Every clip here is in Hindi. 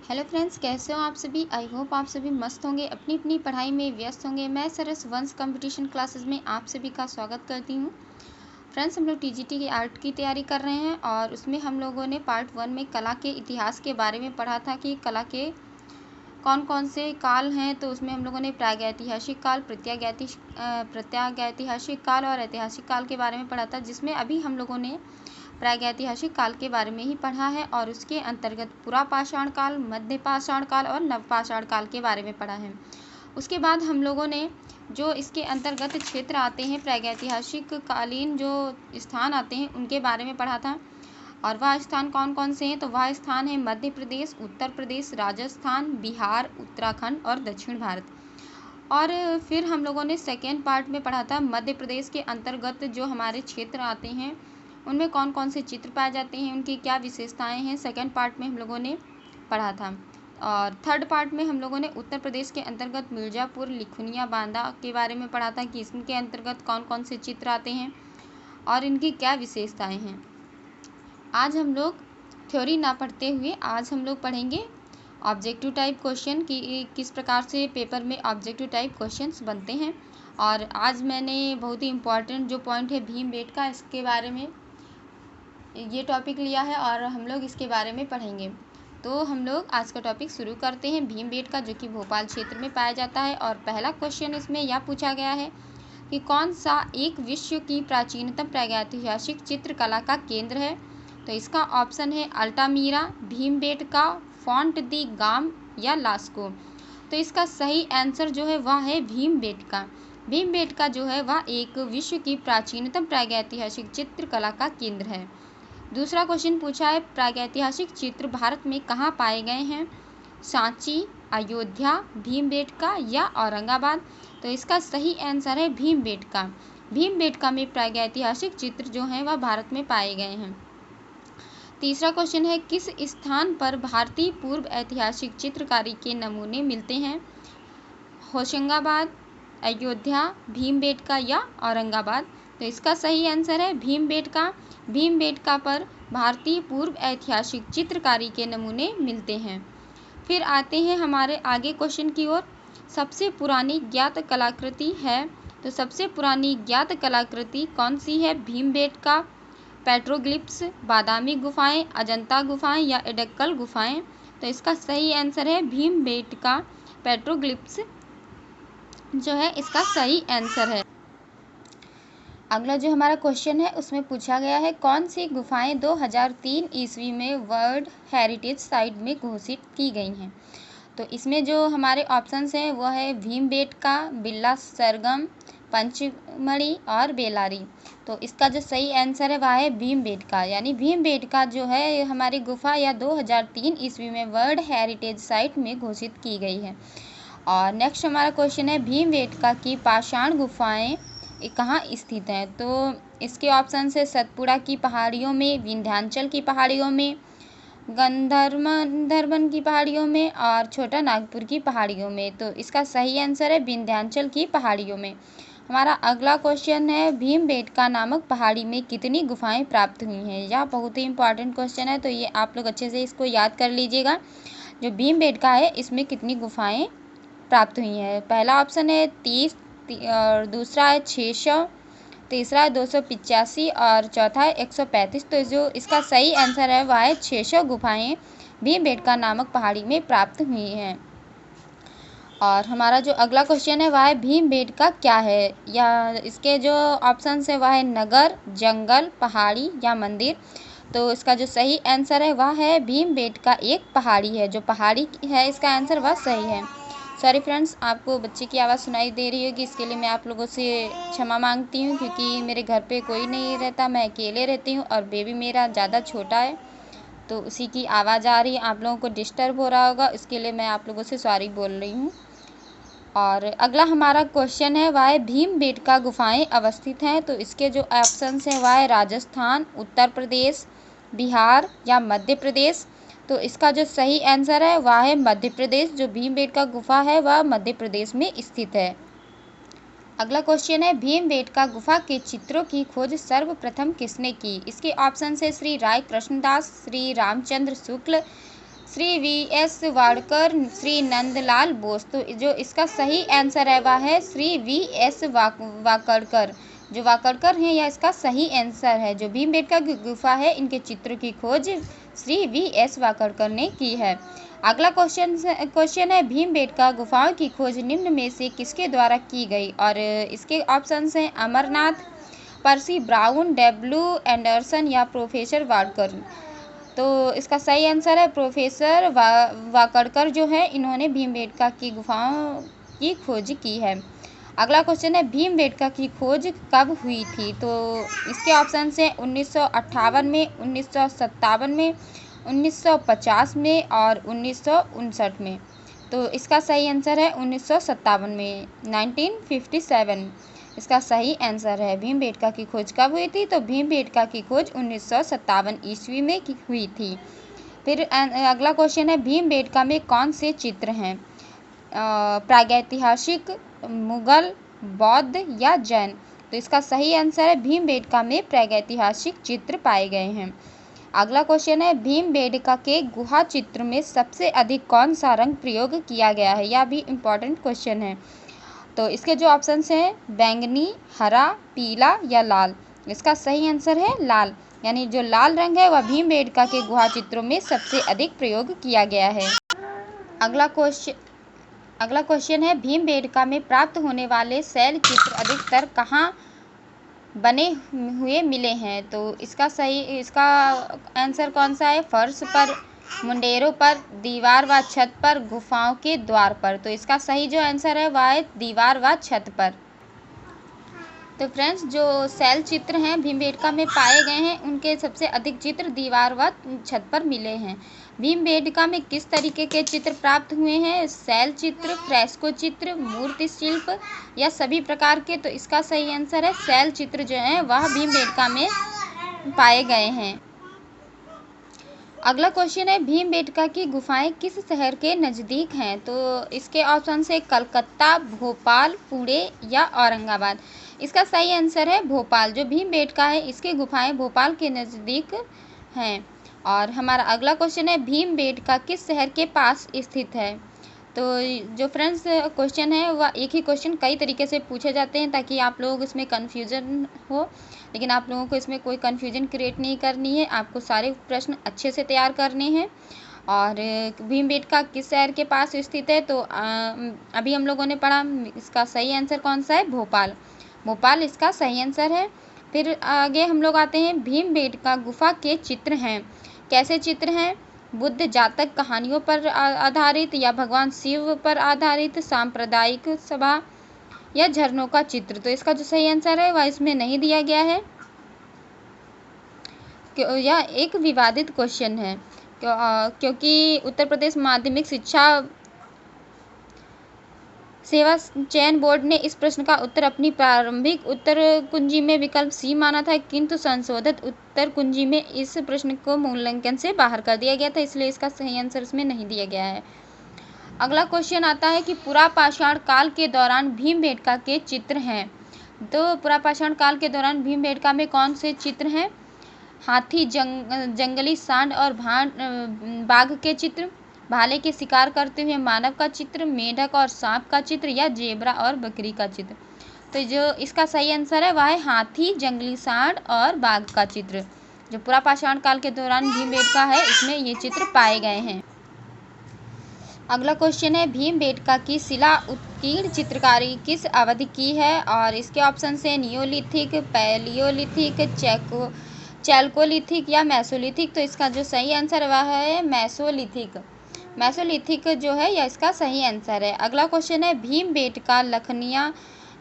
हेलो फ्रेंड्स, कैसे हो आप सभी। आई होप आप सभी मस्त होंगे, अपनी अपनी पढ़ाई में व्यस्त होंगे। मैं सरस वंश कंपटीशन क्लासेस में आप सभी का स्वागत करती हूँ। फ्रेंड्स, हम लोग टीजीटी की आर्ट की तैयारी कर रहे हैं और उसमें हम लोगों ने पार्ट 1 में कला के इतिहास के बारे में पढ़ा था कि कला के कौन कौन से काल हैं। तो उसमें हम लोगों ने प्रागैतिहासिक काल, प्रत्यागैतिहासिक काल और ऐतिहासिक काल के बारे में पढ़ा था, जिसमें अभी हम लोगों ने प्रागैतिहासिक काल के बारे में ही पढ़ा है और उसके अंतर्गत पुरापाषाण काल, मध्यपाषाण काल और नवपाषाण काल के बारे में पढ़ा है। उसके बाद हम लोगों ने जो इसके अंतर्गत क्षेत्र आते हैं, प्रागैतिहासिक कालीन जो स्थान आते हैं उनके बारे में पढ़ा था। और वह स्थान कौन कौन से हैं, तो वह स्थान है मध्य प्रदेश, उत्तर प्रदेश, राजस्थान, बिहार, उत्तराखंड और दक्षिण भारत। और फिर हम लोगों ने सेकेंड पार्ट में पढ़ा था मध्य प्रदेश के अंतर्गत जो हमारे क्षेत्र आते हैं उनमें कौन कौन से चित्र पाए जाते हैं, उनकी क्या विशेषताएं हैं। सेकेंड पार्ट में हम लोगों ने पढ़ा था। और थर्ड पार्ट में हम लोगों ने उत्तर प्रदेश के अंतर्गत मिर्ज़ापुर, लिखुनिया, बांदा के बारे में पढ़ा था कि इसके अंतर्गत कौन कौन से चित्र आते हैं और इनकी क्या विशेषताएं हैं। आज हम लोग थ्योरी ना पढ़ते हुए आज हम लोग पढ़ेंगे ऑब्जेक्टिव टाइप क्वेश्चन कि किस प्रकार से पेपर में ऑब्जेक्टिव टाइप क्वेश्चंस बनते हैं। और आज मैंने बहुत ही इम्पॉर्टेंट जो पॉइंट है भीमबेटका, इसके बारे में ये टॉपिक लिया है और हम लोग इसके बारे में पढ़ेंगे। तो हम लोग आज का टॉपिक शुरू करते हैं भीमबेटका, जो कि भोपाल क्षेत्र में पाया जाता है। और पहला क्वेश्चन इसमें यह पूछा गया है कि कौन सा एक विश्व की प्राचीनतम प्रागैतिहासिक चित्रकला का केंद्र है। तो इसका ऑप्शन है अल्टामीरा, भीमबेटका, फोंट दी गाम या लास्को। तो इसका सही आंसर जो है वह है भीमबेटका। भीमबेटका जो है वह एक विश्व की प्राचीनतम प्रागैतिहासिक चित्रकला का केंद्र है। दूसरा क्वेश्चन पूछा है प्रागैतिहासिक चित्र भारत में कहाँ पाए गए हैं, सांची, अयोध्या, भीमबेटका या औरंगाबाद। तो इसका सही आंसर है भीमबेटका। भीमबेटका में प्रागैतिहासिक चित्र जो हैं वह भारत में पाए गए हैं। तीसरा क्वेश्चन है किस स्थान पर भारतीय पूर्व ऐतिहासिक चित्रकारी के नमूने मिलते हैं, होशंगाबाद, अयोध्या, भीमबेटका या औरंगाबाद। तो इसका सही आंसर है भीमबेटका। भीमबेटका पर भारतीय पूर्व ऐतिहासिक चित्रकारी के नमूने मिलते हैं। फिर आते हैं हमारे आगे क्वेश्चन की ओर। सबसे पुरानी ज्ञात कलाकृति है, तो सबसे पुरानी ज्ञात कलाकृति कौन सी है, भीमबेटका, पेट्रोग्लिफ्स, बादामी गुफाएं, अजंता गुफाएं या एडक्कल गुफाएं। तो इसका सही आंसर है भीमबेटका, पेट्रोग्लिफ्स जो है इसका सही आंसर है। अगला जो हमारा क्वेश्चन है उसमें पूछा गया है कौन सी गुफाएं 2003 ईस्वी में वर्ल्ड हेरिटेज साइट में घोषित की गई हैं। तो इसमें जो हमारे ऑप्शंस हैं वह है भीमबेटका, बिल्ला सरगम, पंचमढ़ी और बेलारी। तो इसका जो सही आंसर है वह है भीमबेटका, यानी भीमबेटका जो है हमारी गुफा या 2003 ईस्वी में वर्ल्ड हेरिटेज साइट में घोषित की गई है। और नेक्स्ट हमारा क्वेश्चन है भीमबेटका की पाषाण गुफाएं कहाँ स्थित हैं। तो इसके ऑप्शन है सतपुड़ा की पहाड़ियों में, विंध्याचल की पहाड़ियों में, गंधर्वन की पहाड़ियों में और छोटा नागपुर की पहाड़ियों में। तो इसका सही आंसर है विंध्याचल की पहाड़ियों में। हमारा अगला क्वेश्चन है भीमबेटका नामक पहाड़ी में कितनी गुफाएं प्राप्त हुई हैं। यह बहुत ही इंपॉर्टेंट क्वेश्चन है, तो ये आप लोग अच्छे से इसको याद कर लीजिएगा। जो भीमबेटका है इसमें कितनी गुफाएं प्राप्त हुई हैं। पहला ऑप्शन है 30 और दूसरा है 600, तीसरा है 285 और चौथा है 135। तो जो इसका सही आंसर है वह है 600 गुफाएं भीमबेटका नामक पहाड़ी में प्राप्त हुई हैं। और हमारा जो अगला क्वेश्चन है वह है भीमबेटका क्या है, या इसके जो ऑप्शंस है वह है नगर, जंगल, पहाड़ी या मंदिर। तो इसका जो सही आंसर है वह है भीमबेटका एक पहाड़ी है। जो पहाड़ी है इसका आंसर वह सही है। सॉरी फ्रेंड्स, आपको बच्चे की आवाज़ सुनाई दे रही होगी, इसके लिए मैं आप लोगों से क्षमा मांगती हूँ, क्योंकि मेरे घर पे कोई नहीं रहता, मैं अकेले रहती हूँ और बेबी मेरा ज़्यादा छोटा है, तो उसी की आवाज़ आ रही है, आप लोगों को डिस्टर्ब हो रहा होगा, इसके लिए मैं आप लोगों से सॉरी बोल रही हूँ। और अगला हमारा क्वेश्चन है वह है भीमबेटका गुफाएं अवस्थित हैं। तो इसके जो ऑप्शंस हैं वह है राजस्थान, उत्तर प्रदेश, बिहार या मध्य प्रदेश। तो इसका जो सही आंसर है वह है मध्य प्रदेश। जो भीमबेटका गुफा है वह मध्य प्रदेश में स्थित है। अगला क्वेश्चन है भीमबेटका गुफा के चित्रों की खोज सर्वप्रथम किसने की। इसके ऑप्शन है श्री राय कृष्णदास, श्री रामचंद्र शुक्ल, श्री V.S. वाडकर, श्री नंदलाल बोस। तो जो इसका सही आंसर है वह है श्री V.S. वाकड़कर। जो वाकड़कर हैं यह इसका सही आंसर है। जो भीमबेटका की गुफा है इनके चित्र की खोज श्री V.S. वाकड़कर ने की है। अगला क्वेश्चन है भीमबेटका गुफाओं की खोज निम्न में से किसके द्वारा की गई? और इसके ऑप्शंस हैं Amarnath, Percy Brown, W Anderson या प्रोफेसर वाडकर। तो इसका सही आंसर है प्रोफेसर वाकड़कर जो है इन्होंने भीमबेटका की गुफाओं की खोज की है। अगला क्वेश्चन है भीमबेटका की खोज कब हुई थी? तो इसके ऑप्शन हैं 1958 में, 1957 में, 1950 में और 1959 में। तो इसका सही आंसर है 1957 में, 1957 इसका सही आंसर है। भीमबेटका की खोज कब हुई थी? तो भीमबेटका की खोज 1957 ईस्वी में हुई थी। फिर अगला क्वेश्चन है भीमबेटका में कौन से चित्र हैं? प्रागैतिहासिक, मुगल, बौद्ध या जैन? तो इसका सही आंसर है भीमबेटका में प्रागैतिहासिक चित्र पाए गए हैं। अगला क्वेश्चन है भीमबेटका के गुहा चित्र में सबसे अधिक कौन सा रंग प्रयोग किया गया है? यह भी इम्पोर्टेंट क्वेश्चन है। तो इसके जो ऑप्शंस हैं बैंगनी, हरा, पीला या लाल। इसका सही आंसर है लाल, यानी जो लाल रंग है वह भीमबेटका के गुहा चित्रों में सबसे अधिक प्रयोग किया गया है। अगला क्वेश्चन है भीमबेटका में प्राप्त होने वाले शैल चित्र अधिकतर कहाँ बने हुए मिले हैं? तो इसका आंसर कौन सा है? फर्श पर, मुंडेरों पर, दीवार व छत पर, गुफाओं के द्वार पर। तो इसका सही जो आंसर है वह है दीवार व छत पर। तो फ्रेंड्स जो शैल चित्र हैं भीमबेटका में पाए गए हैं उनके सबसे अधिक चित्र दीवार व छत पर मिले हैं। भीमबेटका में किस तरीके के चित्र प्राप्त हुए हैं? शैल चित्र, फ्रेस्को चित्र, मूर्ति शिल्प या सभी प्रकार के? तो इसका सही आंसर है शैल चित्र जो है वह भीमबेटका में पाए गए हैं। अगला क्वेश्चन है भीमबेटका की गुफाएं किस शहर के नज़दीक हैं? तो इसके ऑप्शन से कलकत्ता, भोपाल, पुणे या औरंगाबाद। इसका सही आंसर है भोपाल। जो भीमबेटका है इसकी गुफाएं भोपाल के नज़दीक हैं। और हमारा अगला क्वेश्चन है भीमबेटका किस शहर के पास स्थित है? तो जो फ्रेंड्स क्वेश्चन है वह एक ही क्वेश्चन कई तरीके से पूछे जाते हैं ताकि आप लोग इसमें कन्फ्यूज़न हो, लेकिन आप लोगों को इसमें कोई कन्फ्यूज़न क्रिएट नहीं करनी है। आपको सारे प्रश्न अच्छे से तैयार करने हैं। और भीमबेटका किस शहर के पास स्थित है? तो अभी हम लोगों ने पढ़ा, इसका सही आंसर कौन सा है? भोपाल। भोपाल इसका सही आंसर है। फिर आगे हम लोग आते हैं भीमबेटका गुफा के चित्र हैं। कैसे चित्र हैं? बुद्ध जातक कहानियों पर आधारित या भगवान शिव पर आधारित, सांप्रदायिक सभा या झरनों का चित्र। तो इसका जो सही आंसर है वह इसमें नहीं दिया गया है। यह एक विवादित क्वेश्चन है क्योंकि उत्तर प्रदेश माध्यमिक शिक्षा सेवा चयन बोर्ड ने इस प्रश्न का उत्तर अपनी प्रारंभिक उत्तर कुंजी में विकल्प सी माना था, किंतु संशोधित उत्तर कुंजी में इस प्रश्न को मूल्यांकन से बाहर कर दिया गया था, इसलिए इसका सही आंसर इसमें नहीं दिया गया है। अगला क्वेश्चन आता है कि पुरापाषाण काल के दौरान भीमबेटका के चित्र हैं। तो पुरापाषाण काल के दौरान भीमबेटका में कौन से चित्र हैं? हाथी, जंगली सांड और बाघ के चित्र, भाले के शिकार करते हुए मानव का चित्र, मेढक और सांप का चित्र या जेब्रा और बकरी का चित्र। तो जो इसका सही आंसर है वह है हाथी, जंगली सांड और बाघ का चित्र। जो पुरापाषाण काल के दौरान भीमबेटका है इसमें ये चित्र पाए गए हैं। अगला क्वेश्चन है भीमबेटका की शिला उत्कीर्ण चित्रकारी किस अवधि की है? और इसके ऑप्शन से नियोलिथिक, पैलियोलिथिक, चैल्कोलिथिक या मेसोलिथिक। तो इसका जो सही आंसर वह है मेसोलिथिक। मेसोलिथिक जो है यह इसका सही आंसर है। अगला क्वेश्चन है भीमबेटका लखनिया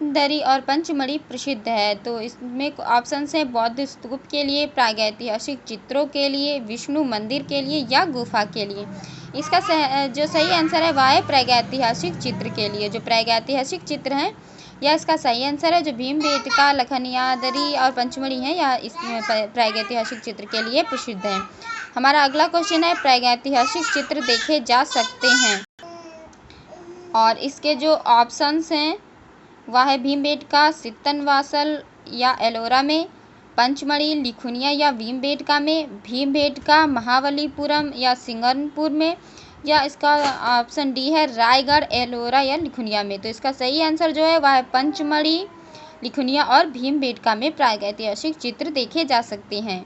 दरी और पंचमढ़ी प्रसिद्ध है। तो इसमें ऑप्शन है बौद्ध स्तूप के लिए, प्रागैतिहासिक चित्रों के लिए, विष्णु मंदिर के लिए या गुफा के लिए। इसका जो सही आंसर है वह है प्रागैतिहासिक चित्र के लिए। जो प्रागैतिहासिक चित्र हैं यह इसका सही आंसर है। जो भीमबेटका, लखनियादरी और पंचमढ़ी हैं यह इस प्रागैतिहासिक चित्र के लिए प्रसिद्ध हैं। हमारा अगला क्वेश्चन है प्रागैतिहासिक चित्र देखे जा सकते हैं। और इसके जो ऑप्शंस हैं वह है भीमबेटका, सित्तनवासल या एलोरा में, पंचमढ़ी, लिखुनिया या भीमबेटका में, भीमबेटका महाबलीपुरम या सिंगरपुर में, या इसका ऑप्शन डी है रायगढ़, एलोरा या लिखुनिया में। तो इसका सही आंसर जो है वह है पंचमढ़ी, लिखुनिया और भीमबेटका में प्रागैतिहासिक चित्र देखे जा सकते हैं।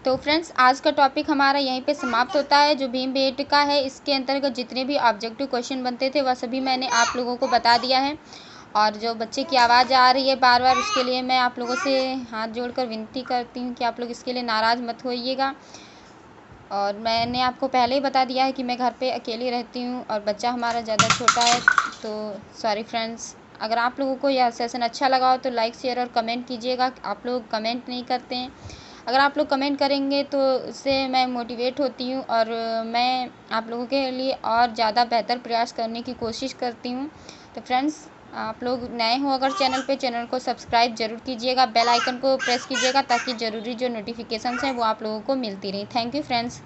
तो फ्रेंड्स, आज का टॉपिक हमारा यहीं पे समाप्त होता है। जो भीमबेटका है इसके अंतर्गत जितने भी ऑब्जेक्टिव क्वेश्चन बनते थे वह सभी मैंने आप लोगों को बता दिया है। और जो बच्चे की आवाज़ आ रही है बार बार, उसके लिए मैं आप लोगों से हाथ जोड़कर विनती करती हूँ कि आप लोग इसके लिए नाराज़ मत होइएगा। और मैंने आपको पहले ही बता दिया है कि मैं घर पे अकेली रहती हूँ और बच्चा हमारा ज़्यादा छोटा है, तो सॉरी फ्रेंड्स। अगर आप लोगों को यह सेशन अच्छा लगा हो तो लाइक, शेयर और कमेंट कीजिएगा। आप लोग कमेंट नहीं करते हैं, अगर आप लोग कमेंट करेंगे तो उससे मैं मोटिवेट होती हूँ और मैं आप लोगों के लिए और ज़्यादा बेहतर प्रयास करने की कोशिश करती हूँ। तो फ्रेंड्स, आप लोग नए हो अगर चैनल को सब्सक्राइब ज़रूर कीजिएगा, बेल आइकन को प्रेस कीजिएगा ताकि ज़रूरी जो नोटिफिकेशंस हैं वो आप लोगों को मिलती रही। Thank you friends.